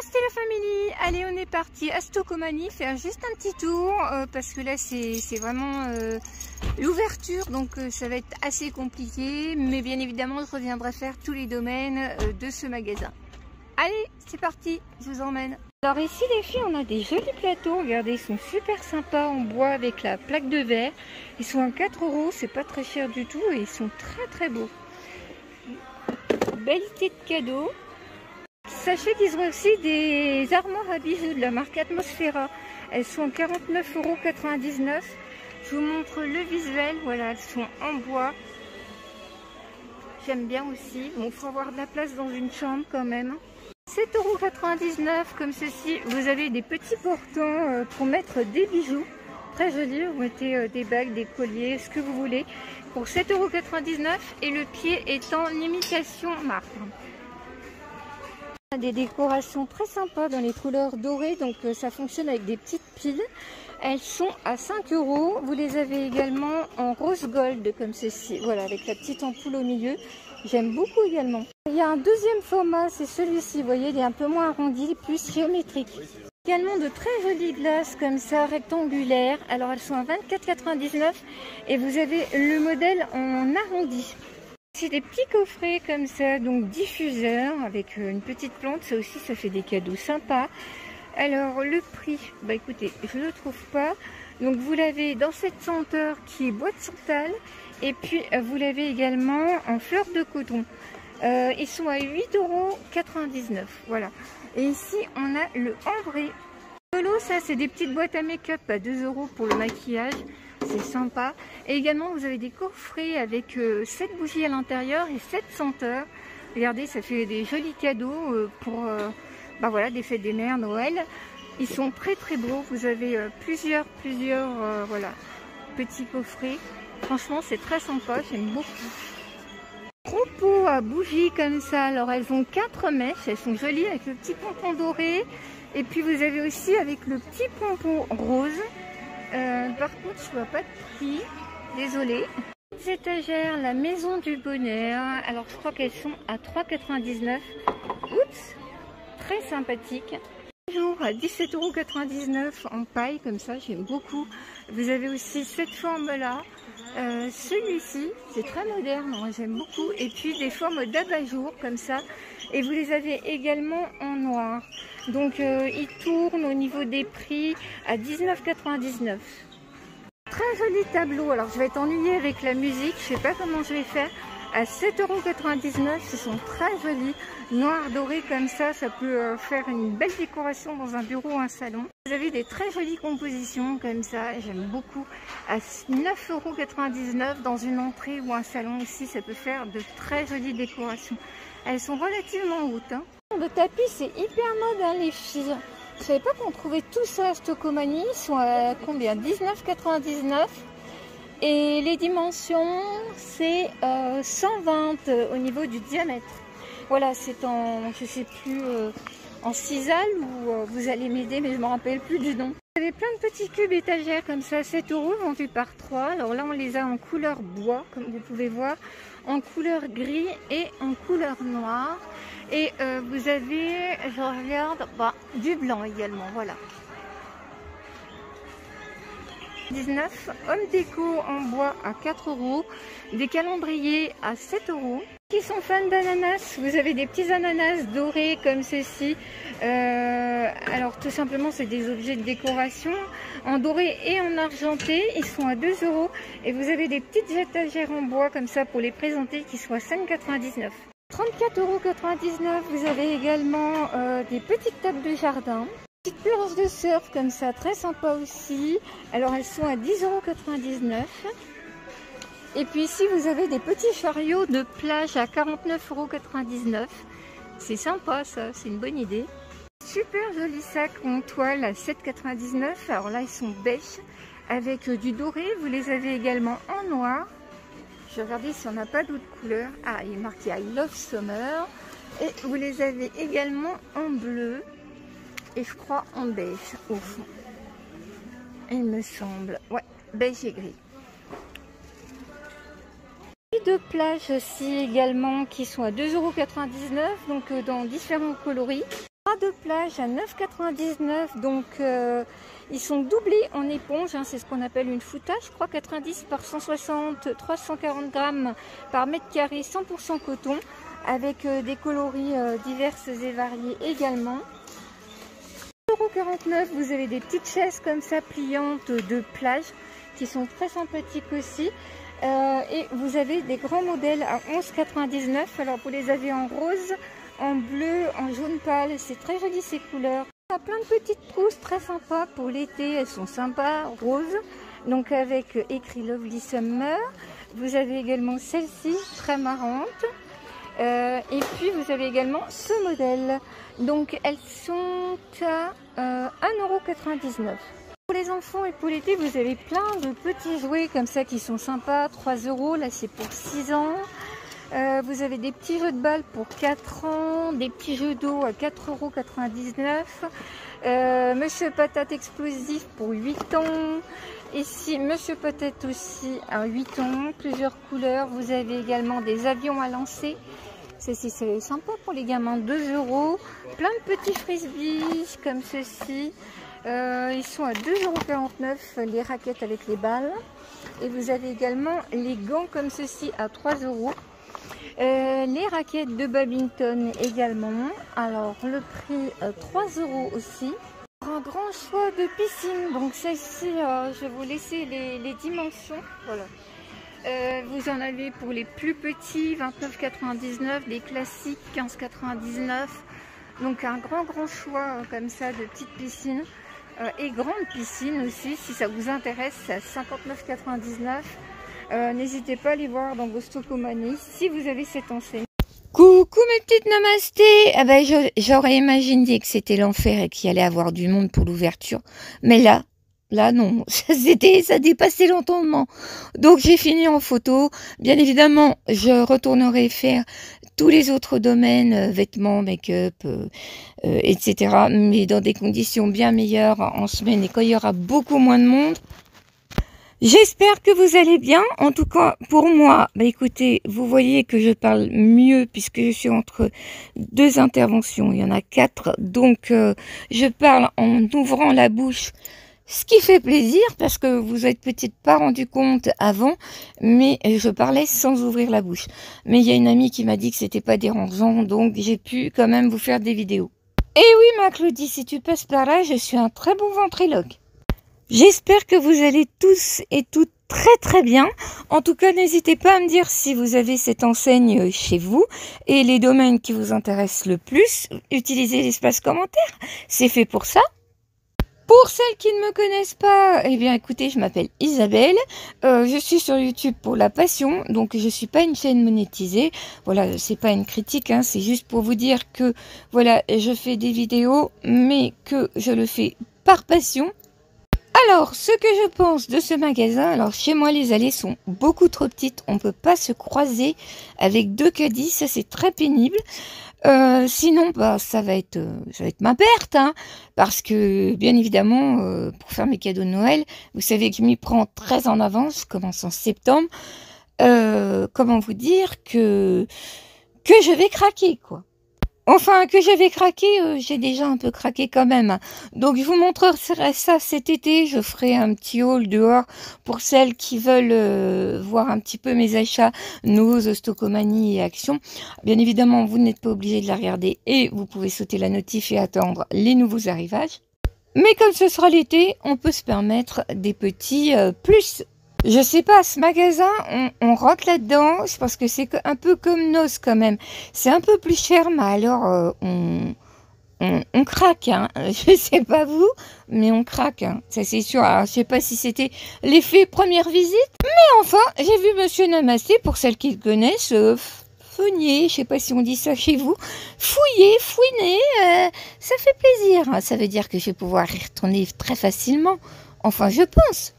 C'était la famille. Allez, on est parti à Stokomani faire juste un petit tour parce que là c'est vraiment l'ouverture, donc ça va être assez compliqué, mais bien évidemment je reviendrai faire tous les domaines de ce magasin. Allez, c'est parti, je vous emmène. Alors ici les filles, on a des jolis plateaux, regardez, ils sont super sympas en bois avec la plaque de verre. Ils sont à 4 €, c'est pas très cher du tout et ils sont très très beaux. Belle idée de cadeaux. Sachez qu'ils ont aussi des armoires à bijoux de la marque Atmosfera. Elles sont 49,99 €. Je vous montre le visuel. Voilà, elles sont en bois. J'aime bien aussi. Bon, il faut avoir de la place dans une chambre quand même. 7,99 € comme ceci. Vous avez des petits portants pour mettre des bijoux. Très jolis. Vous mettez des bagues, des colliers, ce que vous voulez. Pour 7,99 € et le pied est en imitation marbre. Des décorations très sympas dans les couleurs dorées, donc ça fonctionne avec des petites piles. Elles sont à 5 €. Vous les avez également en rose gold comme ceci, voilà, avec la petite ampoule au milieu. J'aime beaucoup également. Il y a un deuxième format, c'est celui-ci, vous voyez, il est un peu moins arrondi, plus géométrique. Également de très jolies glaces comme ça, rectangulaires. Alors elles sont à 24,99 € et vous avez le modèle en arrondi. C'est des petits coffrets comme ça, donc diffuseurs avec une petite plante, ça aussi ça fait des cadeaux sympas. Alors le prix, bah écoutez, je ne le trouve pas. Donc vous l'avez dans cette senteur qui est bois de santal et puis vous l'avez également en fleurs de coton. Ils sont à 8,99 €, voilà. Et ici on a le ambré. Solo, ça c'est des petites boîtes à make-up à 2 € pour le maquillage. C'est sympa. Et également, vous avez des coffrets avec 7 bougies à l'intérieur et 7 senteurs. Regardez, ça fait des jolis cadeaux pour bah voilà, des fêtes des mères, Noël. Ils sont très très beaux. Vous avez plusieurs voilà, petits coffrets. Franchement, c'est très sympa. J'aime beaucoup. Gros pots à bougies comme ça. Alors, elles ont 4 mèches. Elles sont jolies avec le petit pompon doré. Et puis, vous avez aussi avec le petit pompon rose. Par contre, je vois pas de prix, désolée. Les étagères, la maison du bonheur. Alors, je crois qu'elles sont à 3,99 €. Oups, très sympathique. Toujours à 17,99 € en paille, comme ça, j'aime beaucoup. Vous avez aussi cette forme-là. Celui-ci, c'est très moderne, j'aime beaucoup. Et puis des formes d'abat-jour, comme ça. Et vous les avez également en noir. Donc ils tournent au niveau des prix à 19,99 €. Très joli tableau. Alors je vais être ennuyée avec la musique, je sais pas comment je vais faire. À 7,99 €, ils sont très jolis. Noir doré comme ça peut faire une belle décoration dans un bureau ou un salon. Vous avez des très jolies compositions comme ça, j'aime beaucoup. À 9,99 € dans une entrée ou un salon aussi, ça peut faire de très jolies décorations. Elles sont relativement hautes. Hein. Le tapis, c'est hyper mode, hein, les filles. Je savais pas qu'on trouvait tout ça à Stokomani. Ils sont à combien? 19,99 €. Et les dimensions, c'est 120 au niveau du diamètre. Voilà, c'est en, je sais plus, en cisal ou vous allez m'aider, mais je me rappelle plus du nom. Vous avez plein de petits cubes étagères comme ça, 7 € vendus par 3. Alors là, on les a en couleur bois, comme vous pouvez voir, en couleur gris et en couleur noire. Et vous avez, je regarde, du blanc également, voilà. 19, homme déco en bois à 4 €, des calendriers à 7 €. Qui sont fans d'ananas, vous avez des petits ananas dorés comme ceci. Alors tout simplement c'est des objets de décoration en doré et en argenté. Ils sont à 2 € et vous avez des petites étagères en bois comme ça pour les présenter qui sont à 5,99 €. 34,99 €. Vous avez également des petites tables de jardin. Petite planche de surf comme ça, très sympa aussi. Alors elles sont à 10,99 €. Et puis ici vous avez des petits chariots de plage à 49,99 €. C'est sympa ça, c'est une bonne idée. Super joli sac en toile à 7,99 €. Alors là ils sont beige avec du doré. Vous les avez également en noir. Je vais regarder si on n'a pas d'autres couleurs. Ah, il est marqué I Love Summer. Et vous les avez également en bleu. Et je crois en beige au fond. Il me semble. Ouais, beige et gris. De plage aussi également qui sont à 2,99 €, donc dans différents coloris. draps de plage à 9,99 €. Donc ils sont doublés en éponge, hein, c'est ce qu'on appelle une foutage, je crois 90 par 160, 340 grammes par mètre carré, 100% coton, avec des coloris diverses et variés également. 49 €, vous avez des petites chaises comme ça pliantes de plage qui sont très sympathiques aussi. Et vous avez des grands modèles à 11,99 €. Alors vous les avez en rose, en bleu, en jaune pâle, c'est très joli ces couleurs. On a plein de petites trousses très sympas pour l'été, elles sont sympas, roses, donc avec écrit Lovely Summer. Vous avez également celle-ci, très marrante. Et puis vous avez également ce modèle, donc elles sont à 1,99 €. Pour les enfants et pour l'été, vous avez plein de petits jouets comme ça qui sont sympas, 3 €, là c'est pour 6 ans. Vous avez des petits jeux de balles pour 4 ans, des petits jeux d'eau à 4,99 €. Monsieur Patate explosif pour 8 ans. Ici, Monsieur Patate aussi à 8 ans, plusieurs couleurs. Vous avez également des avions à lancer. Ceci, c'est sympa pour les gamins, 2 €. Plein de petits frisbees comme ceci. Ils sont à 2,49 € les raquettes avec les balles. Et vous avez également les gants comme ceci à 3 €. Les raquettes de badminton également. Alors le prix 3 € aussi. Un grand choix de piscine. Donc celle-ci, je vais vous laisser les dimensions. Voilà. Vous en avez pour les plus petits, 29,99 €, des classiques 15,99 €. Donc un grand choix comme ça de petites piscines. Et grande piscine aussi, si ça vous intéresse, c'est à 59,99 €. N'hésitez pas à aller voir dans vos Stockomanie si vous avez cette enseigne. Coucou mes petites namastés. Ah ben, j'aurais imaginé que c'était l'enfer et qu'il y allait avoir du monde pour l'ouverture. Mais là non, ça dépassait l'entendement. Donc j'ai fini en photo. Bien évidemment, je retournerai faire tous les autres domaines, vêtements, make-up, etc. Mais dans des conditions bien meilleures en semaine et quand il y aura beaucoup moins de monde. J'espère que vous allez bien. En tout cas, pour moi, bah écoutez, vous voyez que je parle mieux puisque je suis entre deux interventions. Il y en a 4. Donc, je parle en ouvrant la bouche. Ce qui fait plaisir parce que vous êtes peut-être pas rendu compte avant, mais je parlais sans ouvrir la bouche. Mais il y a une amie qui m'a dit que c'était pas dérangeant, donc j'ai pu quand même vous faire des vidéos. Et oui, ma Claudie, si tu passes par là, je suis un très bon ventriloque. J'espère que vous allez tous et toutes très bien. En tout cas, n'hésitez pas à me dire si vous avez cette enseigne chez vous et les domaines qui vous intéressent le plus. Utilisez l'espace commentaire, c'est fait pour ça. Pour celles qui ne me connaissent pas, eh bien écoutez, je m'appelle Isabelle, je suis sur YouTube pour la passion, donc je suis pas une chaîne monétisée, voilà, c'est pas une critique, hein, c'est juste pour vous dire que, voilà, je fais des vidéos, mais que je le fais par passion. Alors, ce que je pense de ce magasin, alors chez moi les allées sont beaucoup trop petites, on peut pas se croiser avec 2 caddies, ça c'est très pénible. Sinon, bah, ça va être ma perte, hein, parce que, bien évidemment, pour faire mes cadeaux de Noël, vous savez que je m'y prends très en avance, je commence en septembre. Comment vous dire que je vais craquer, quoi. Enfin, que je vais craquer, j'ai déjà un peu craqué quand même. Donc, je vous montrerai ça cet été. Je ferai un petit haul dehors pour celles qui veulent voir un petit peu mes achats, nos Stockomanie et Action. Bien évidemment, vous n'êtes pas obligé de la regarder et vous pouvez sauter la notif et attendre les nouveaux arrivages. Mais comme ce sera l'été, on peut se permettre des petits plus. Je sais pas, ce magasin, on rentre là-dedans, je pense que c'est un peu comme Nos quand même. C'est un peu plus cher, mais alors on craque, hein. Je sais pas vous, mais on craque, hein. Ça c'est sûr. Alors je sais pas si c'était l'effet première visite, mais enfin, j'ai vu Monsieur Namasté, pour celles qui le connaissent, fouiner, je sais pas si on dit ça chez vous, fouiner, ça fait plaisir. Hein. Ça veut dire que je vais pouvoir y retourner très facilement. Enfin, je pense.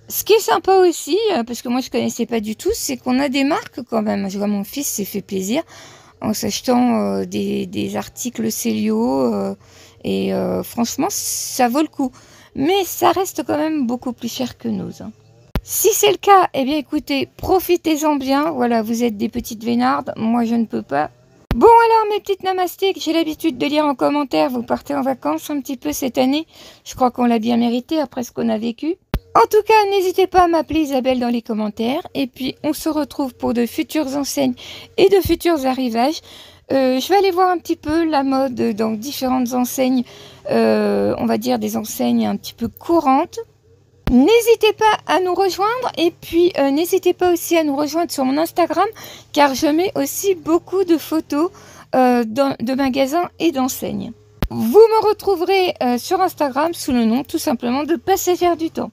Ce qui est sympa aussi, parce que moi je connaissais pas du tout, c'est qu'on a des marques quand même. Je vois mon fils s'est fait plaisir en s'achetant des articles Célio et franchement ça vaut le coup. Mais ça reste quand même beaucoup plus cher que nos. Hein. Si c'est le cas, eh bien écoutez, profitez-en bien. Voilà, vous êtes des petites vénardes, moi je ne peux pas. Bon alors mes petites namastiques, j'ai l'habitude de lire en commentaire, vous partez en vacances un petit peu cette année. Je crois qu'on l'a bien mérité après ce qu'on a vécu. En tout cas, n'hésitez pas à m'appeler Isabelle dans les commentaires. Et puis, on se retrouve pour de futures enseignes et de futurs arrivages. Je vais aller voir un petit peu la mode dans différentes enseignes, on va dire des enseignes un petit peu courantes. N'hésitez pas à nous rejoindre et puis n'hésitez pas aussi à nous rejoindre sur mon Instagram car je mets aussi beaucoup de photos de magasins et d'enseignes. Vous me retrouverez sur Instagram sous le nom tout simplement de Passer faire du temps.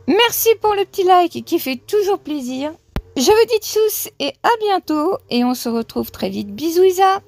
Merci pour le petit like qui fait toujours plaisir. Je vous dis tchuss et à bientôt et on se retrouve très vite. Bisous Isa!